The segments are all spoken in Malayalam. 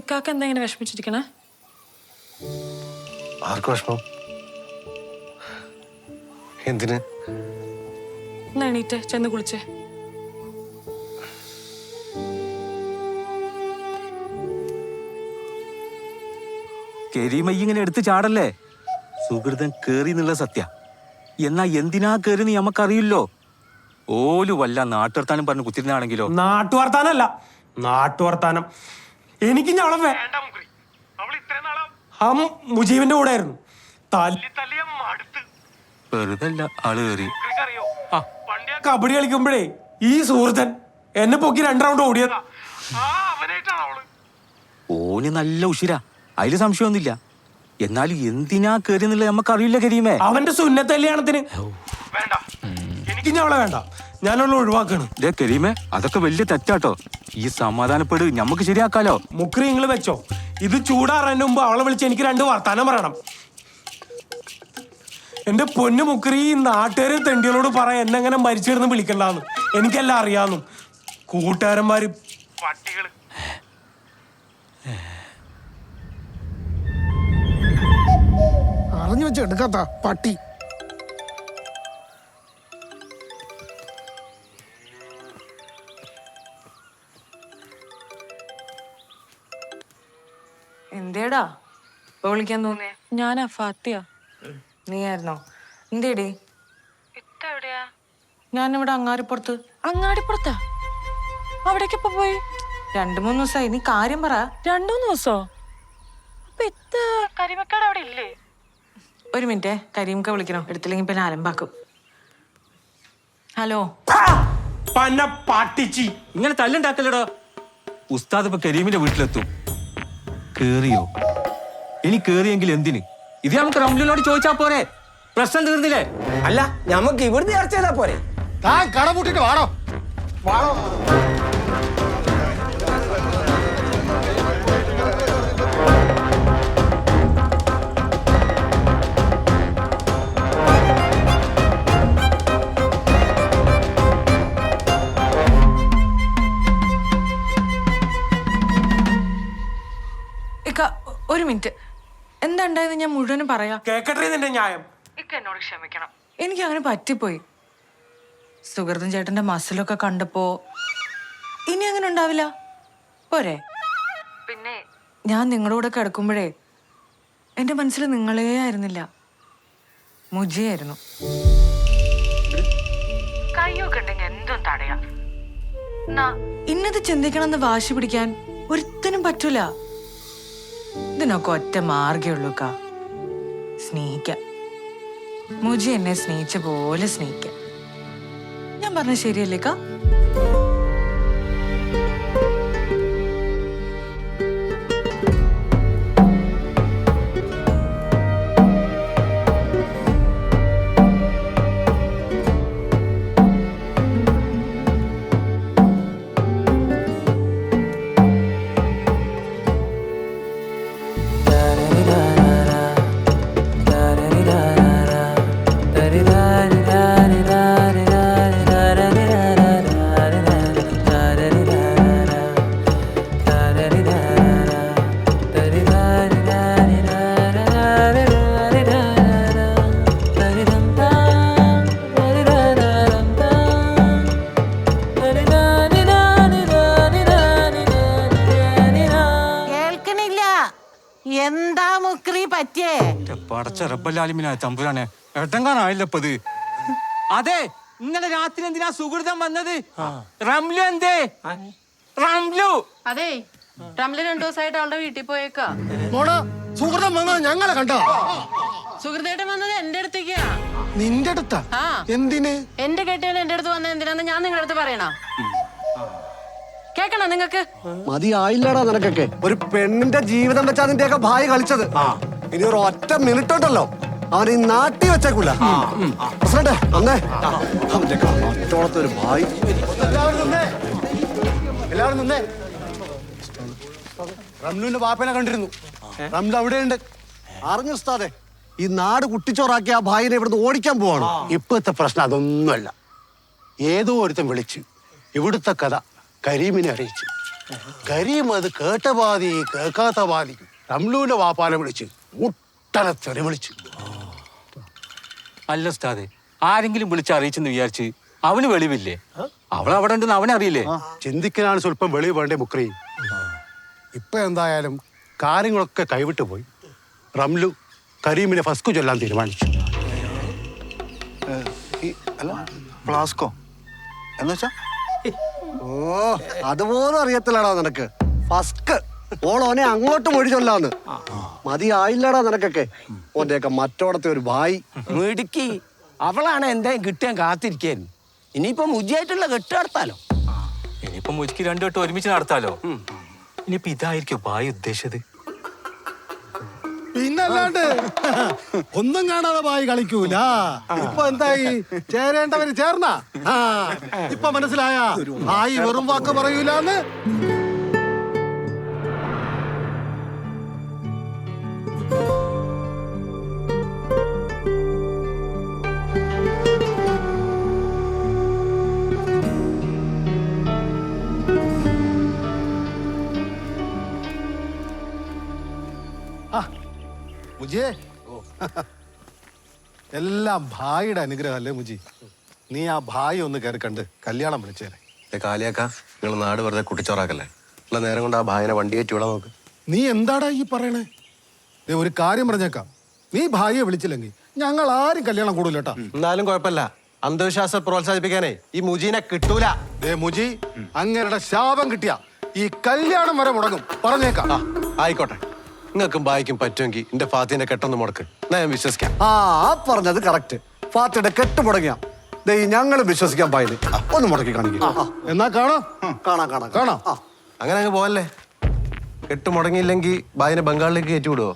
ഇക്കാക്ക എന്താ ഇങ്ങനെ വിഷമിച്ചിരിക്കണേ? ആർക്ക് വിഷമം? എന്തിന്? എന്നാ എണീറ്റേ, ചെന്ന് കുളിച്ചേ. കരീമ ഇങ്ങനെ എടുത്ത് ചാടല്ലേ. സുഹൃതൻ കേറി എന്നുള്ള സത്യ. എന്നാ എന്തിനാ കേറിന്ന് നമുക്കറിയില്ലോ. ഓല് വല്ല നാട്ടുവർത്താനം പറഞ്ഞ് കുത്തിരുന്നാണെങ്കിലോ. നാട്ടുവർത്താനല്ല, നാട്ടുവർത്താനം. എനിക്ക് ഞവളെ മുജീബിന്റെ കൂടെ ആയിരുന്നു. വെറുതെ അല്ല ആള് കയറി. കബഡി കളിക്കുമ്പോഴേ ഈ സുഹൃത്തൻ എന്നെ പൊക്കി 2 റൗണ്ട് ഓടിയതാ. ഓന് നല്ല ഉഷിരാ, അതില് സംശയമൊന്നുമില്ല. എന്നാലും എന്തിനാ കേറി എന്നുള്ളത് നമുക്കറിയില്ല കരീമേ. അവന്റെ സുന്നത്ത് കല്യാണത്തിന് എനിക്ക് ഞവളെ വേണ്ട, ഞാനുള്ള ഒഴിവാക്കാണ്. കരീമേ, അതൊക്കെ വലിയ തെറ്റാട്ടോ. ഈ സമാധാനപ്പെട്, ഞമ്മക്ക് ശരിയാക്കാലോ. മുക്രി നിങ്ങൾ വെച്ചോ. ഇത് ചൂടാറാൻ്റെ മുമ്പ് അവളെ വിളിച്ച് എനിക്ക് 2 വർത്താനം പറയണം. എന്റെ പൊന്നു മുക്രി, ഈ നാട്ടുകാരെ തെണ്ടികളോട് പറയാൻ എന്നെങ്ങനെ മരിച്ചിരുന്ന് വിളിക്കണ്ടെന്ന്. എനിക്കെല്ലാം അറിയാന്നു. കൂട്ടുകാരന്മാര് പട്ടികള്. അറിഞ്ഞു വെച്ച് എടുക്കാത്ത പട്ടി. എന്തേടാ ഇപ്പൊ വിളിക്കാൻ തോന്നിയേ? ഞാനാ ഫാത്തിയ. നീയായിരുന്നോ? എന്തേടി? എവിടെയാ? ഞാനിവിടെ അങ്ങാടിപ്പുറത്ത്. അങ്ങാടിപ്പുറത്താ? അവിടേക്ക് ഇപ്പൊ പോയി? 2-3 ദിവസമായി. നീ കാര്യം പറ. 2-3 ദിവസോ? അപ്പൊ കരിമക്കാട് അവിടെ ഇല്ലേ? ഒരു മിനിറ്റ്, കരീംക്ക വിളിക്കണം. എടുത്തില്ലെങ്കിൽ പിന്നെ അലമ്പാക്കും. ഹലോ. ഇങ്ങനെ തല്ലുണ്ടാക്കല്ലടോ. ഉസ്താദ് ഇപ്പൊ കരീമിന്റെ വീട്ടിലെത്തും. കേറിയോ? ഇനി കേറിയെങ്കിൽ എന്തിന്? ഇത് നമുക്ക് റംലുനോട് ചോദിച്ചാ പോരെ? പ്രശ്നം തീർന്നില്ലേ? അല്ല, നമുക്ക് ഇവിടുന്ന് ചർച്ച ചെയ്താ പോരെ? താൻ കടമുട്ടിട്ട് വാടോ വാടോ. ഇക്ക ഒരു മിനിറ്റ്, എന്താ ഉണ്ടായത് ഞാൻ മുഴുവനും പറയാം. കേക്കട്ടെ നിന്റെ ന്യായം. ഇക്ക എന്നോട് ക്ഷമിക്കണം, എനിക്ക് അങ്ങനെ പറ്റിപ്പോയി. സുഹൃത്തും ചേട്ടന്റെ മസിലൊക്കെ കണ്ടപ്പോ ഇനി അങ്ങനെ ഉണ്ടാവില്ല പോരെ? പിന്നെ ഞാൻ നിങ്ങളുടെ കൂടെ കിടക്കുമ്പോഴേ എന്റെ മനസ്സിൽ നിങ്ങളേ ആയിരുന്നില്ല, മുജിയായിരുന്നു. കയ്യൊക്കെ ഉണ്ടെങ്കിൽ എന്തും തടയാ. ഇന്നത് ചിന്തിക്കണമെന്ന് വാശി പിടിക്കാൻ ഒരുത്തനും പറ്റൂല. ഇതിനൊക്കെ ഒറ്റ മാർഗേ ഉള്ളൂ, സ്നേഹിക്കാം. മുജി എന്നെ സ്നേഹിച്ച പോലെ സ്നേഹിക്കാം. ഞാൻ പറഞ്ഞ ശരിയല്ലേക്കാ? എന്താ മുക്രി പറ്റിയേ? പടച്ച റബ്ബല്ലാലിമിനാ തമ്പുരാനെ, എട്ടങ്കാനായില്ലപ്പത്. അതെ, ഇന്നലെ രാത്രി എന്തിനാ സുഹൃതം വന്നത്? റംലു എന്തേ? റംലു അതെ, റംലു 2 ദിവസമായിട്ട് അവളുടെ വീട്ടിൽ പോയേക്കാ. സുഹൃതം വന്നത് ഞങ്ങളെ കണ്ടോ? സുഹൃത്തേട്ടൻ വന്നത് എന്റെ അടുത്തേക്കാ. നിന്റെ അടുത്താ? എന്തിന്? എന്റെ കെട്ടിയാണ് എന്റെ അടുത്ത് വന്നത് എന്തിനാന്ന് ഞാൻ നിങ്ങളുടെ അടുത്ത് പറയണോ? കേക്കണോ നിങ്ങക്ക്? മതിയായില്ലടാ നിനക്കൊക്കെ. ഒരു പെണ്ണിന്റെ ജീവിതം വെച്ചാ അതിന്റെയൊക്കെ ഭാര്യ കളിച്ചത്. ഇനി ഒരു ഒറ്റ മിനിറ്റ് ഉണ്ടല്ലോ അവൻ ഈ നാട്ടി വെച്ചേക്കൂല. പ്രസിഡന്റ് അന്നേ അവന്റെ ഒരു ഭായി. എല്ലാവരും നിന്നേ. റംലുവിന്റെ ബാപ്പനെ കണ്ടിരുന്നു. റംലു അവിടെയുണ്ട്. അറിഞ്ഞു ഉസ്താദേ, ഈ നാട് കുട്ടിച്ചോറാക്കി ആ ഭായിനെ ഇവിടുന്ന് ഓടിക്കാൻ പോവാണ്. ഇപ്പോഴത്തെ പ്രശ്നം അതൊന്നുമല്ല. ഏതോ ഒരുത്തൻ വിളിച്ച് ഇവിടുത്തെ കഥ കരീമിനെ അറിയിച്ചു. കരീം അത് കേട്ട പാതി കേൾക്കാത്ത പാതി റംലുവിന്റെ വാപ്പാനെ വിളിച്ച് മുട്ടനെ തെറി വിളിച്ചു. അല്ല ഉസ്താദെ, ആരെങ്കിലും വിളിച്ച് അറിയിച്ചെന്ന് വിചാരിച്ച് അവന് വെളിവില്ലേ? അവൾ അവിടെ ഉണ്ടെന്ന് അവനറിയില്ലേ? ചിന്തിക്കാനാണ് സ്വല്പം വെളിവ് വേണ്ടേ മുക്രി. ഇപ്പൊ എന്തായാലും കാര്യങ്ങളൊക്കെ കൈവിട്ടു പോയി. റംലു കരീമിനെ ഫസ്കു ചൊല്ലാൻ തീരുമാനിച്ചു. അല്ല ഫ്ലാസ്കോ എന്ന് വെച്ചാ? ഓ അതുപോലും അറിയത്തില്ലടാ നിനക്ക്. ഫസ്ക് ഓളോനെ അങ്ങോട്ട് മൊഴി ചൊല്ലാന്ന് മതിയായില്ലടാ നിനക്കൊക്കെ. ഓന്റെയൊക്കെ മറ്റോടത്തെ ഒരു ഭായി മിടുക്കി. അവളാണ് എന്തായാലും കിട്ടാൻ കാത്തിരിക്കായിരുന്നു. ഇനിയിപ്പോ മുജിയായിട്ടുള്ള കെട്ട് നടത്താലോ. ഇനിയിപ്പം മുജിക്ക് രണ്ടു വട്ടം ഒരുമിച്ച് നടത്താലോ. ഇനിയിപ്പൊ ഇതായിരിക്കും ഭായി ഉദ്ദേശിച്ചത്. പിന്നല്ലാണ്ട് ഒന്നും കാണാതെ ഭായി കളിക്കൂല. ഇപ്പൊ എന്തായി, ചേരേണ്ടവര് ചേർന്ന. ഇപ്പൊ മനസ്സിലായ ഭായി വെറും വാക്ക് പറയൂലെന്ന്. മുജിയെ, എല്ലാം ഭായിയുടെ അനുഗ്രഹം അല്ലേ മുജി? നീ ആ ഭായി ഒന്ന് കയറി കണ്ട് കല്യാണം വിളിച്ചേരെ. കാലിയാക്ക, നിങ്ങൾ നാട് വെറുതെ കുട്ടിച്ചോറാക്കല്ലേ. ഉള്ള നേരം കൊണ്ട് ആ ഭായനെ വണ്ടി കയറ്റി വിടാൻ നോക്ക്. നീ എന്താടാ ഈ പറയണേ? ദേ ഒരു കാര്യം പറഞ്ഞേക്കാം, നീ ഭായിയെ വിളിച്ചില്ലെങ്കിൽ ഞങ്ങൾ ആരും കല്യാണം കൂടൂല കേട്ടാ. എന്നാലും കുഴപ്പമില്ല, അന്ധവിശ്വാസം പ്രോത്സാഹിപ്പിക്കാനേ ഈ മുജീനെ കിട്ടൂല. ദേ മുജി, അങ്ങരുടെ ശാപം കിട്ടിയ ഈ കല്യാണം വരെ മുടങ്ങും, പറഞ്ഞേക്കാം. ആയിക്കോട്ടെ, നിങ്ങൾക്കും ഭായിക്കും പറ്റുമെങ്കിൽ എന്റെ ഫാത്തിന്റെ കെട്ടൊന്ന് മുടക്ക്, എന്നാ ഞാൻ വിശ്വസിക്കാം. പറഞ്ഞത് കറക്റ്റ്. ഫാത്തിയുടെ കെട്ട് മുടങ്ങിയ ഞങ്ങൾ വിശ്വസിക്കാൻ പായില്ല. ഒന്ന് മുടക്കി കാണിക്കും. എന്നാ കാണാം. കാണാം കാണാം കാണാം. അങ്ങനെ അങ്ങ് പോവല്ലേ. കെട്ട് മുടങ്ങിയില്ലെങ്കിൽ ഭായിനെ ബംഗാളിലേക്ക് കയറ്റി വിടുവോ?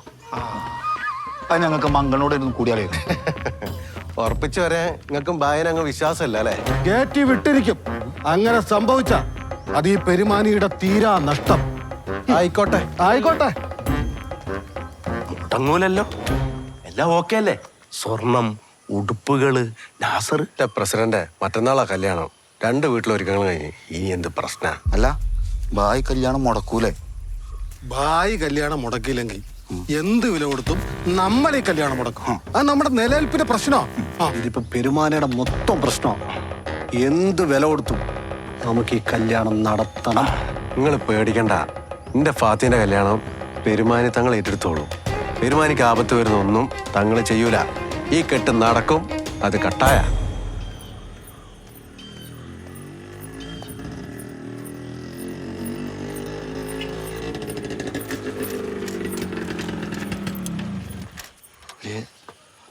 അത് ഞങ്ങൾക്ക് മംഗളോട് ഇരുന്ന് കൂടിയാലേ. ഉറപ്പിച്ചു വരാൻ നിങ്ങൾക്കും ഭായനെ അങ്ങ് വിശ്വാസമല്ല അല്ലേ? കയറ്റി വിട്ടിരിക്കും. അങ്ങനെ സംഭവിച്ച അത് ഈ പെരുമാനിയുടെ തീരാ നഷ്ടം. ആയിക്കോട്ടെ ആയിക്കോട്ടെ. മുടങ്ങൂലല്ലോ, എല്ലാം ഓക്കെ അല്ലേ? സ്വർണം, ഉടുപ്പുകള്, നാസർ. പ്രസിഡന്റ്, മറ്റന്നാളാ കല്യാണം. 2 വീട്ടിലൊരുക്കങ്ങൾ കഴിഞ്ഞ് ഇനി എന്ത് പ്രശ്ന? അല്ല ഭായ് കല്യാണം മുടക്കൂലേ? ഭായി കല്യാണം മുടക്കിയില്ലെങ്കിൽ എന്ത് വില കൊടുത്തും നമ്മൾ ഈ കല്യാണം മുടക്കും. അത് നമ്മുടെ നിലനിൽപ്പിന്റെ പ്രശ്നമാണ്. ഇതിപ്പോ പെരുമാനയുടെ മൊത്തം പ്രശ്നമാണ്. എന്ത് വില കൊടുത്തു നമുക്ക് ഈ കല്യാണം നടത്തണം. നിങ്ങൾ പേടിക്കണ്ട, എന്റെ ഫാത്തിന്റെ കല്യാണം പെരുമാനി തങ്ങൾ ഏറ്റെടുത്തോളൂ. പെരുമാനിക്ക് ആപത്ത് വരുന്ന ഒന്നും തങ്ങൾ ചെയ്യൂല. ഈ കെട്ട് നടക്കും, അത് കട്ടായ.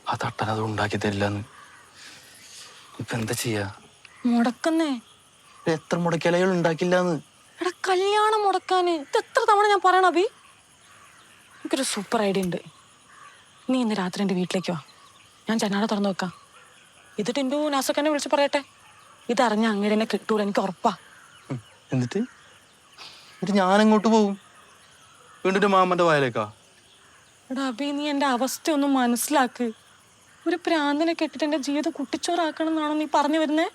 ആ തട്ടനത് ഉണ്ടാക്കി തരില്ലെന്ന്. ഇപ്പൊ എന്താ ചെയ്യാ? മുടക്കുന്നേ. എത്ര മുടക്കിയാലും ഉണ്ടാക്കില്ലാന്ന്. എടാ കല്യാണം മുടക്കാന് ഇത് എത്ര തവണ ഞാൻ പറയണ അഭി? എനിക്കൊരു സൂപ്പർ ഐഡിയ ഉണ്ട്. നീ ഇന്ന് രാത്രി എൻ്റെ വീട്ടിലേക്ക് വാ, ഞാൻ ജനാല തുറന്നു വെക്കാം. ഇത് ടിൻഡു നാസക്കന്നെ വിളിച്ച് പറയട്ടെ. ഇതറിഞ്ഞ അങ്ങനെ എന്നെ കിട്ടൂല, എനിക്ക് ഉറപ്പാ. എന്നിട്ട് ഞാനെങ്ങോട്ട് പോകും? വീണ്ടും മാമന്റെ വയലേക്കാ? എടാ അഭി, നീ എൻ്റെ അവസ്ഥ ഒന്ന് മനസ്സിലാക്ക്. ഒരു പ്രാന്തനെ കെട്ടിട്ട് എൻ്റെ ജീവിതം കുട്ടിച്ചോറാക്കണം എന്നാണോ നീ പറഞ്ഞു വരുന്നേ?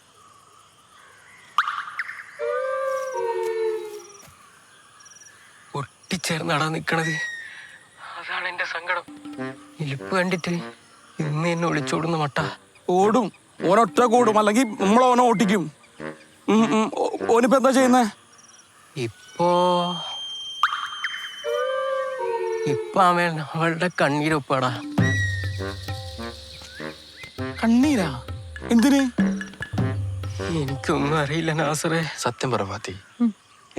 ഒട്ടിച്ചേർന്നാടാ നിക്കണത്. അതാണ് എന്റെ സങ്കടം. ഇലിപ്പ് കണ്ടിട്ട് ഇന്ന് എന്നെ ഒളിച്ചോടുന്ന മട്ട. ഓടും, ഓനൊറ്റ കൂടും, അല്ലെങ്കിൽ നമ്മളോനെ ഓട്ടിക്കും. ഓനിപ്പോ എന്താ ചെയ്യുന്നേ? ഇപ്പൊ അവൻ അവളുടെ കണ്ണീരൊപ്പാടാ. കണ്ണീരാ? എന്തിന്? എനിക്കൊന്നും അറിയില്ല നാസറേ. സത്യം പറ ഫാത്തി,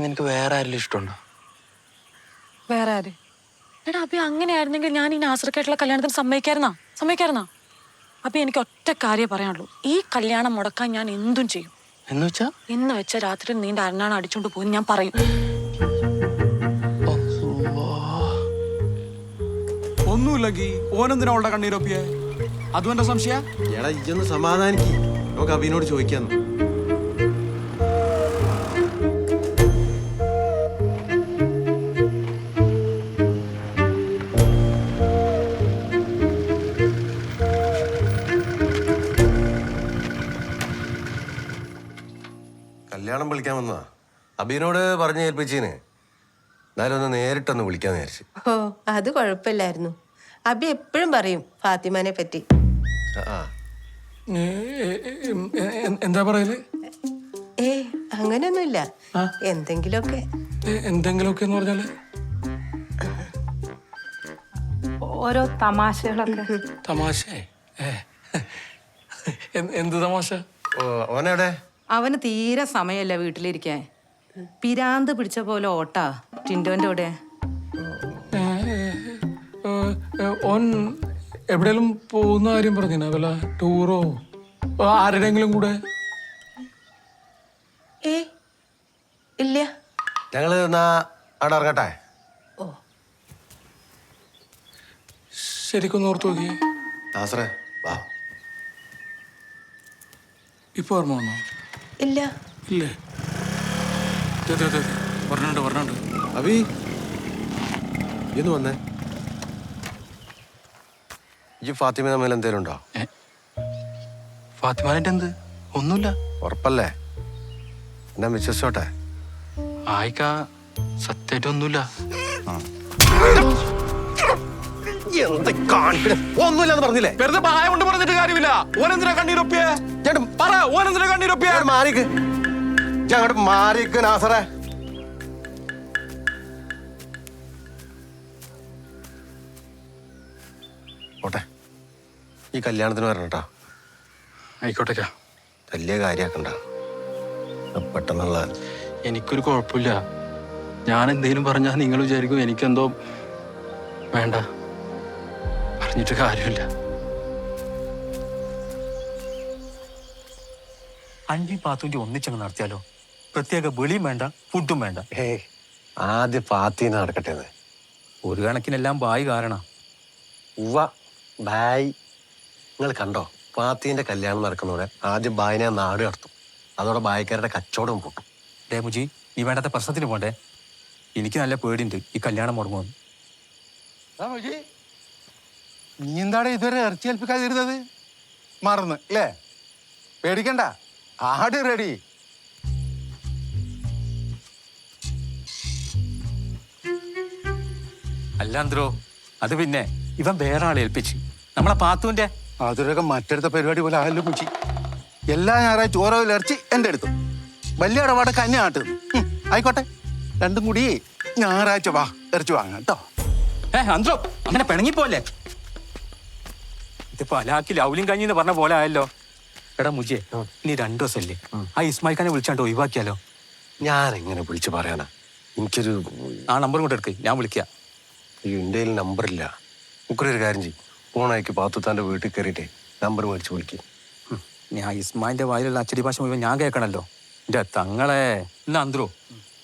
നിനക്ക് വേറെ ആരെങ്കിലും ഇഷ്ടമുണ്ടോ? വേറെ ആര്? എടാ അഭി, അങ്ങനെയായിരുന്നെങ്കിൽ ഞാൻ ഈ നാസർക്കായിട്ടുള്ള കല്യാണത്തിന് സമ്മതിക്കായിരുന്നാ? അപ്പൊ എനിക്ക് ഒറ്റ കാര്യം പറയാനുള്ളൂ, ഈ കല്യാണം മുടക്കാൻ ഞാൻ എന്തും ചെയ്യും. എന്ന് വെച്ചാ രാത്രി നീണ്ട അരണാണ് അടിച്ചോണ്ട് പോകും ഞാൻ പറയും. ഒന്നുമില്ലെങ്കിൽ ഓനെന്തിനാ അവളുടെ കണ്ണീരൊപ്പിയെ? അതും എന്റെ സംശയ. എടാ ഇതൊന്ന് സമാധാനിക്ക്, നമുക്ക് അഭിനോട് ചോദിക്കാന്ന്. കല്യാണം വിളിക്കാൻ വന്നതാ. അബീനോട് പറഞ്ഞു ഏൽപ്പിച്ചീന്. എന്നാലും ഒന്ന് നേരിട്ടൊന്ന് വിളിക്കാന്ന് വിചാരിച്ചു. ഓ അത് കുഴപ്പമില്ലായിരുന്നു. അബി എപ്പോഴും പറയും ഫാത്തിമാനെ പറ്റി. ആ എന്താ പറയല്? ഏ അങ്ങനെയൊന്നുമില്ല, എന്തെങ്കിലുമൊക്കെ. എന്തെങ്കിലുമൊക്കെ എന്ന് പറഞ്ഞാല് ഓരോ തമാശകളൊക്കെ. തമാശ? എന്ത് തമാശ? ഓനെവിടെ? അവന് തീരെ സമയമല്ല വീട്ടിലിരിക്കാൻ. പിരാന്ത് പിടിച്ച പോലെ ഓട്ടാ ടിൻഡോന്റെ കൂടെ. ഓൻ എവിടെയെങ്കിലും പോകുന്ന കാര്യം പറഞ്ഞിനാ? വല്ല ടൂറോ ആരുടെങ്കിലും കൂടെ? ഏ ഇല്ല. ഞങ്ങള് എന്നാ അവിടെ ഇറങ്ങട്ടെ? ഓ ശരിക്കൊന്ന് ഓർത്ത് നോക്കിയേ. നാസറേ വാ. ഇപ്പൊ ഓർമ്മ വന്നോ? ഇല്ല. ഇല്ലേ? പറഞ്ഞിട്ടുണ്ട്. അബി ഇന്ന് വന്നേ. ഈ ഫാത്തിമ തമ്മിൽ എന്തേലും ഉണ്ടോ? ഫാത്തിമാനായിട്ട് എന്ത്? ഒന്നുമില്ല. ഉറപ്പല്ലേ? എന്നാ വിശ്വസിച്ചോട്ടെ. ആയിക്കാ സത്യമായിട്ടൊന്നുമില്ല. ഒന്നുമില്ലെന്ന് പറഞ്ഞില്ലേ? വെറുതെ പായ കൊണ്ട് പറഞ്ഞിട്ട് കാര്യമില്ല. ഓനെന്തിനാ കണ്ണീരൊപ്പിയേ? ചേട്ടൻ പറ, ഓനെന്തിനാ കണ്ണീരൊപ്പിയേ? മാറിക്ക്, അങ്ങോട്ട് മാറിക്ക് നാസറേ. ഓട്ടെ, ഈ കല്യാണത്തിന് വരണട്ടാ. ആയിക്കോട്ടേക്കാ. വലിയ കാര്യാക്കണ്ട, പെട്ടെന്നുള്ള. എനിക്കൊരു കുഴപ്പമില്ല. ഞാൻ എന്തെങ്കിലും പറഞ്ഞാൽ നിങ്ങൾ വിചാരിക്കും എനിക്കെന്തോ. വേണ്ട, പറഞ്ഞിട്ട് കാര്യമില്ല. അഞ്ചി പാത്തൂൻ്റെ ഒന്നിച്ചങ്ങ് നടത്തിയാലോ? പ്രത്യേക വെളിയും വേണ്ട, ഫുഡും വേണ്ട. ആദ്യം ഫാത്തിന്ന് നടക്കട്ടെ. ഒരു കണക്കിനെല്ലാം ബായി കാരണം. ഉവ്വ ബായ്. നിങ്ങൾ കണ്ടോ, ഫാത്തിന്റെ കല്യാണം നടക്കുന്നതോടെ ആദ്യം ബായിനെ നാട് കടത്തും. അതോടെ ബായിക്കാരുടെ കച്ചവടം പൊട്ടും. ഡേ മുജി, നീ വേണ്ടാത്ത പ്രശ്നത്തിന് പോണ്ടേ. എനിക്ക് നല്ല പേടിയുണ്ട് ഈ കല്യാണം മുടങ്ങുമെന്ന്. നീ എന്താണ് ഇതുവരെ ഇറച്ചി ഏൽപ്പിക്കാതിരുന്നത്? മറന്ന് അല്ലേ? പേടിക്കണ്ട, ആട് റെഡി. അല്ലാന്ത്രോ, അത് പിന്നെ ഇവൻ വേറെ ആളെ ഏൽപ്പിച്ച്. നമ്മളെ പാത്തുവിന്റെ അതൊരൊക്കെ മറ്റടുത്ത പരിപാടി പോലെ ആയല്ലോ കുച്ചി. എല്ലാ ഞായറാഴ്ച ഓരോ ഇറച്ചി എൻ്റെ അടുത്തു. വലിയ ഇടപാട് കന്യ നാട്ട്. ആയിക്കോട്ടെ, രണ്ടും കൂടി ഞായറാഴ്ച വാ, ഇറച്ചി വാങ്ങാം കേട്ടോ. അന്ത്രോ, അങ്ങനെ പിണങ്ങിപ്പോലെ. ഇതിപ്പോ അലാക്കി ലൗലിയും കഞ്ഞിന്ന് പറഞ്ഞ പോലെ ആയല്ലോ. എടാ മുജിയെ, നീ 2 ദിവസമല്ലേ ആ ഇസ്മായിൽ ഖാനെ വിളിച്ചാണ്ട് ഒഴിവാക്കിയാലോ? ഞാൻ എങ്ങനെ വിളിച്ചു പറയാനാ? എനിക്കൊരു ആ നമ്പർ കൊണ്ട് എടുക്ക്, ഞാൻ വിളിക്കാം. എൻ്റെ കയ്യിൽ നമ്പറില്ല. നമുക്കൊരു കാര്യം ചെയ്യും, ഫോണയക്ക് പാത്തുത്താൻ്റെ വീട്ടിൽ കയറിയിട്ടേ നമ്പർ മേടിച്ച് വിളിക്കും. ഞാൻ ഇസ്മായിലിന്റെ വായിലുള്ള അച്ചടി ഭാഷ മുഴുവൻ ഞാൻ കേൾക്കണല്ലോ. എന്റെ തങ്ങളെ. എന്നാ അന്ത്രോ,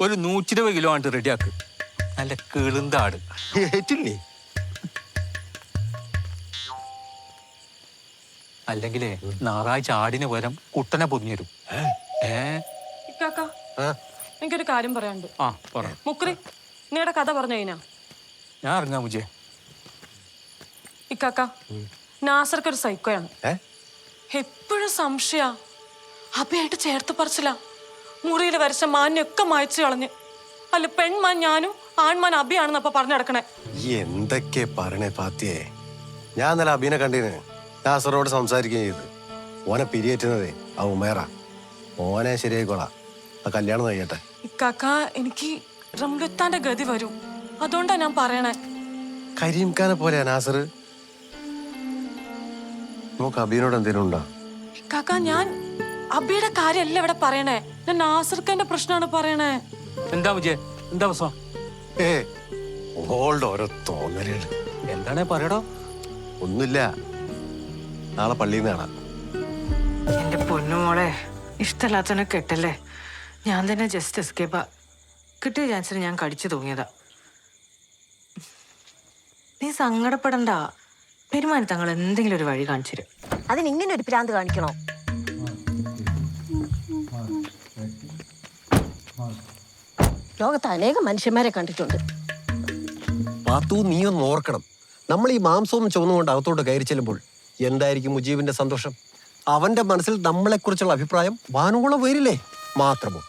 ഒരു 120 കിലോ ആയിട്ട് റെഡിയാക്ക്. നല്ല കിളുന്താട്. ഏറ്റില്ലേ? അല്ലെങ്കിലേ ഞായറാഴ്ച ആടിന് പകരം കുട്ടനെ പൊതിഞ്ഞു തരും. ഇക്കാക്ക, എനിക്കൊരു കാര്യം പറയാനുണ്ട്. ആ പറ. മുക്രി, നീയുടെ കഥ പറഞ്ഞു കഴിഞ്ഞാ? ഞാൻ ഇറങ്ങാം മുജേ. ഇക്കാക്ക, നാസർക്ക് ഒരു സൈക്കോയാണ്. എപ്പോഴും സംശയ. അബിയായിട്ട് ചേർത്ത് പറിച്ചില്ല. മുറിയിൽ വരച്ച മാനൊക്കെ മായച്ചു കളഞ്ഞ്. അല്ല, പെൺമാൻ ഞാനും ആൺമാൻ അബിയാണെന്ന് അപ്പൊ പറഞ്ഞു നടക്കണേ. എന്തൊക്കെ പറയണേ പാത്തിയെ? ഞാൻ ഇന്നലെ അബീനെ കണ്ടീന്. നാസറോട് സംസാരിക്കുകയും ചെയ്ത്. ഓനെ പിരിയേറ്റുന്നതേ ആ ഉമേറ. ഓനെ ശരിയായിക്കോളാം, ആ കല്യാണം കഴിയട്ടെ. ഇക്കാക്ക, എനിക്ക് റംലുത്താന്റെ ഗതി വരും. അതുകൊണ്ടാ ഞാൻ പറയണേ. കരീംഖാനെ പോലെയാ നാസർ. നമുക്ക് അബീനോട് എന്തേലും ഉണ്ടോ? ഇക്കാക്ക, ഞാൻ അബിയുടെ കാര്യമല്ല ഇവിടെ പറയണേ. ഞാൻ നാസർക്കന്റെ പ്രശ്നമാണ് പറയണേ. എന്താ മുജേ, എന്താ പ്രശ്നം? ഓളുടെ ഓരോ തോന്നലുകൾ. എന്താണേ പറയടോ. ഒന്നുമില്ല, നാളെ പള്ളിയിൽ നിന്ന് കാണാം. എന്റെ പൊന്നുമോളെ, ഇഷ്ടമല്ലാത്തവനെ കെട്ടല്ലേ. ഞാൻ തന്നെ ജസ്റ്റ് എസ്കേപ്പാ. കിട്ടിയ ചാൻസിന് ഞാൻ കടിച്ചു തൂങ്ങിയതാ. നീ സങ്കടപ്പെടണ്ട. പെരുമാനി തങ്ങൾ എന്തെങ്കിലും ഒരു വഴി കാണിച്ചു തരും. അതിനിങ്ങനെ ഒരു പ്രാന്ത് കാണിക്കണോ? ലോകത്ത് അനേകം മനുഷ്യന്മാരെ കണ്ടിട്ടുണ്ട്. പാത്തു, നീ ഒന്ന് ഓർക്കണം, നമ്മൾ ഈ മാംസവും ചുവന്നുകൊണ്ട് അകത്തോട്ട് കയറി ചെല്ലുമ്പോൾ എന്തായിരിക്കും മുജീബിന്റെ സന്തോഷം? അവന്റെ മനസ്സിൽ നമ്മളെക്കുറിച്ചുള്ള അഭിപ്രായം വാനോളം വരില്ലേ? മാത്രമോ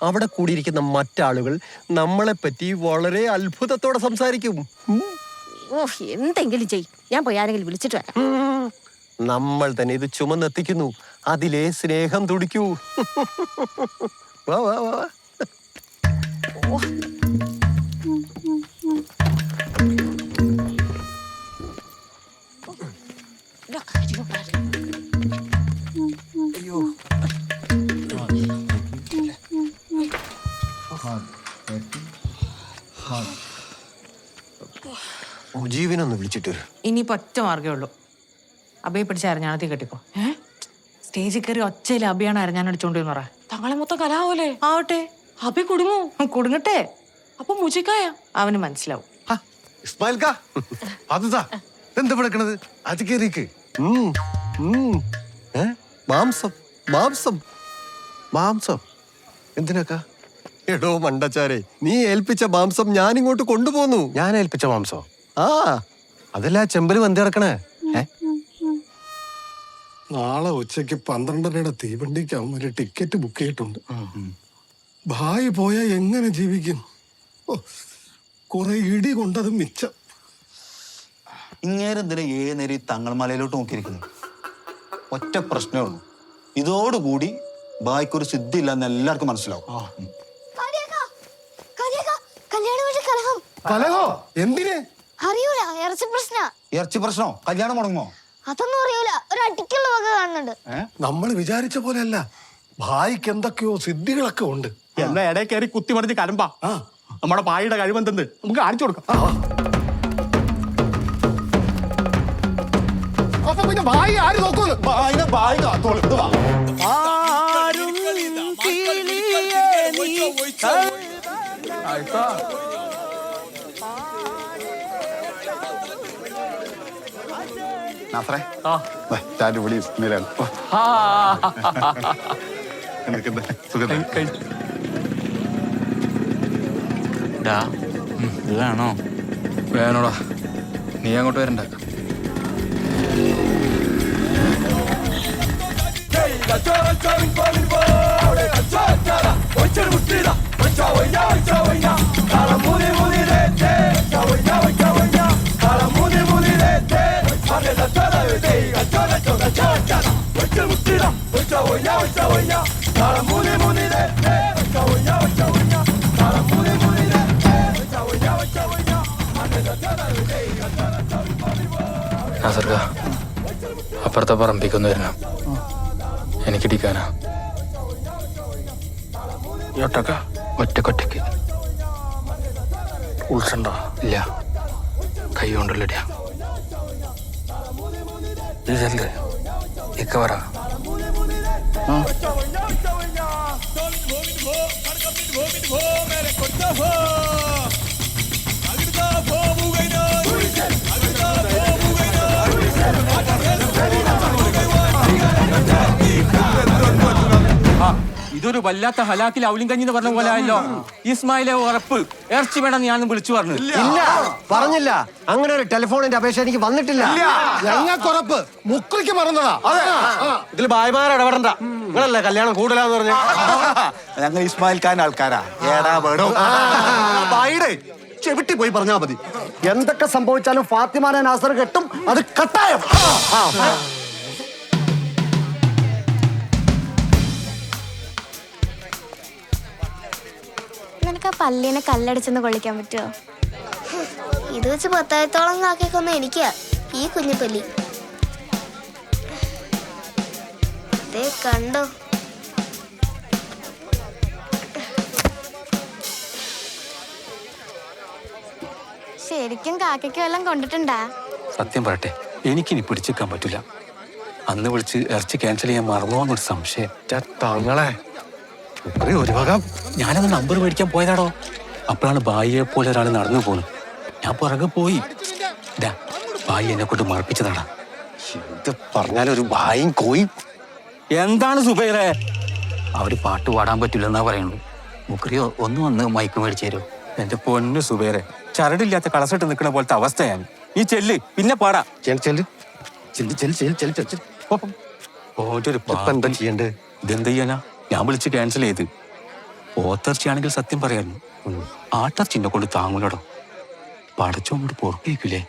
അവിടെ കൂടിയിരിക്കുന്ന മറ്റാളുകൾ നമ്മളെ പറ്റി വളരെ അത്ഭുതത്തോടെ സംസാരിക്കും. ഓ എന്തെങ്കിലും ചെയ്, ഞാൻ പോയി ആരെങ്കിലും വിളിച്ചിട്ട് വരാം. നമ്മൾ തന്നെ ഇത് ചുമന്നെത്തിക്കുന്നു. അതിലെ സ്നേഹം തുടിക്കൂ. വാ വാ വാ വാ. ജീവനൊന്ന് വിളിച്ചിട്ട് വരും. ഇനിയിപ്പോ ഒറ്റ മാർഗേ ഉള്ളൂ. അബയെ പിടിച്ച് അരഞ്ഞാണത്തി കെട്ടിക്കോ. സ്റ്റേജിൽ കയറി ഒച്ചയിൽ അബിയാണ് അരഞ്ഞാനടിച്ചോണ്ട് പറ. തങ്ങളെ മൊത്തം കലാവൂലേ? ആവട്ടെ, അബി കുടുങ്ങൂ. കുടുങ്ങട്ടെ. അപ്പൊ മുജിക്കായ അവന് മനസ്സിലാവും. ഇസ്മായിൽക്കാ, അതാ എന്താ വിളിക്കണത്? അത് കേറിക്ക്. മാംസം മാംസം മാംസം എന്തിനാക്കാ? എടോ മണ്ടച്ചാരെ, നീ ഏൽപ്പിച്ച മാംസം ഞാൻ ഇങ്ങോട്ട് കൊണ്ടുപോന്നു. ഞാൻ ഏൽപ്പിച്ച മാംസോ? ആ അതല്ല ചെമ്പല് വന്ത് കിടക്കണേ. നാളെ ഉച്ചയ്ക്ക് 12:30 തീവണ്ടിക്ക് ഒരു ടിക്കറ്റ് ബുക്ക് ചെയ്തിട്ടുണ്ട്. ഭായി പോയാ എങ്ങനെ ജീവിക്കും? കുറെ ഇടി കൊണ്ടത് മിച്ചം. ഇങ്ങേരെന്തിനാ നേരം തങ്ങൾ മലയിലോട്ട് നോക്കിയിരിക്കുന്നത്? ഒറ്റ പ്രശ്നമേ ഉള്ളൂ, ഇതോടുകൂടി ബായിക്കൊരു സിദ്ധി ഇല്ലെന്ന് എല്ലാവർക്കും മനസ്സിലാവും. കലഹോ? എന്തിന്? അറിയൂല, ഇറച്ചി പ്രശ്ന. ഇറച്ചി പ്രശ്നോ? കല്യാണം മുടങ്ങോ? അതൊന്നും അറിയൂല, ഒരു അടിക്കുള്ള വക കാണുന്നുണ്ട്. നമ്മൾ വിചാരിച്ച പോലെയല്ല, ഭായിക്ക് എന്തൊക്കെയോ സിദ്ധികളൊക്കെ ഉണ്ട്. എന്നാ ഇടയിൽ കയറി കുത്തി മറിഞ്ഞ് കലമ്പാ. നമ്മുടെ പായുടെ കഴിവെന്തെന്ന് നമുക്ക് കാണിച്ചു കൊടുക്കാം. അപ്പൊ പിന്നെ ഭായി ആര് നോക്കൂന്ന്? ഭായി കാത്തോളൂ. വേണോ? വേണോടാ, നീ അങ്ങോട്ട് വരണ്ട. നാസർക്ക, അപ്പുറത്തെ പറമ്പിക്കൊന്നു വരണം, എനിക്കിടിക്കാനാ. ഒറ്റക്കൊറ്റക്ക് ഉൾസണ്ടോ? ഇല്ല, കൈ കൊണ്ടല്ലടിയാ. ഇതല്ലേ ഇക്ക പറ. ഇതൊരു വല്ലാത്ത ഹലാക്കിൽ അവലും കഞ്ഞി എന്ന് പറഞ്ഞ പോലെ ആയല്ലോ. ഇസ്മായിലെ ഉറപ്പ് ഇറച്ചി വേണം ഞാൻ വിളിച്ചു പറഞ്ഞു. ഇല്ല, പറഞ്ഞില്ല. അങ്ങനെ ഒരു ടെലിഫോണിന്റെ അപേക്ഷ എനിക്ക് വന്നിട്ടില്ല. ഞങ്ങൾക്കുറപ്പ് മുക്രിക്ക് മറന്നതാ. ഇതിൽ ഭായിമാർ ഇടപെടണ്ട. നിങ്ങളല്ലേ കല്യാണം കൂടുതലാന്ന് പറഞ്ഞു. ഞങ്ങൾ ഇസ്മായിൽ ഖാൻ ആൾക്കാരാ. ഏടാ വേണോ? ഭായിയുടെ ചെവിട്ടി പോയി പറഞ്ഞാ മതി. എന്തൊക്കെ സംഭവിച്ചാലും ഫാത്തിമാനെ നാസർ കെട്ടും, അത് കട്ടായം. നിനക്ക് ആ പല്ലിനെ കല്ലടിച്ചെന്ന് കൊള്ളിക്കാൻ പറ്റുമോ? ഇത് വെച്ച് 10,000-ഓളം കാക്കൊന്ന് എനിക്കാ ഈ കുഞ്ഞിപ്പല്ലി. ദേ കണ്ടോ? ശരിക്കും കാക്കയ്ക്ക് വല്ലതും കൊണ്ടിട്ടുണ്ടാ? സത്യം പറയട്ടെ, എനിക്കിനി പിടിച്ചെടുക്കാൻ പറ്റില്ല. അന്ന് വിളിച്ച് ഇറച്ചി ക്യാൻസൽ ചെയ്യാൻ മറന്നോന്നൊരു സംശയം. തങ്ങളെ ഒരു വക ഞാനത് നമ്പർ മേടിക്കാൻ പോയതാടോ. അപ്പോഴാണ് ബായിയെ പോലെ ഒരാൾ നടന്നു പോകുന്നു. ഞാൻ പുറകെ പോയി. ബായി എന്നെ കൊണ്ട് മറപ്പിച്ചതാടാ. ഇത് പറഞ്ഞാലൊരു ഭായും കോയും. എന്താണ് സുബൈറെ? അവര് പാട്ട് പാടാൻ പറ്റില്ലെന്നാ പറയുള്ളൂ. മുക്രിയോ ഒന്ന് വന്ന് മൈക്ക് മേടിച്ചു തരുമോ? എന്റെ പൊന്നു സുബൈറെ, ചരടില്ലാത്ത കളസിട്ട് നിൽക്കുന്ന പോലത്തെ അവസ്ഥയാണ്. നീ ചെല്ല്, പിന്നെ പാടാ. എന്താ ചെയ്യണ്ടേ? ഇതെന്ത് ചെയ്യാനാ? ഞാൻ വിളിച്ച് ക്യാൻസൽ ചെയ്ത്. പോത്തിറച്ചിയാണെങ്കിൽ സത്യം പറയായിരുന്നു. ആട്ടിറച്ചിനെ കൊണ്ട് താങ്ങൂലടോ. പടച്ചോണ്ട് പൊറുപ്പിക്കൂലേ?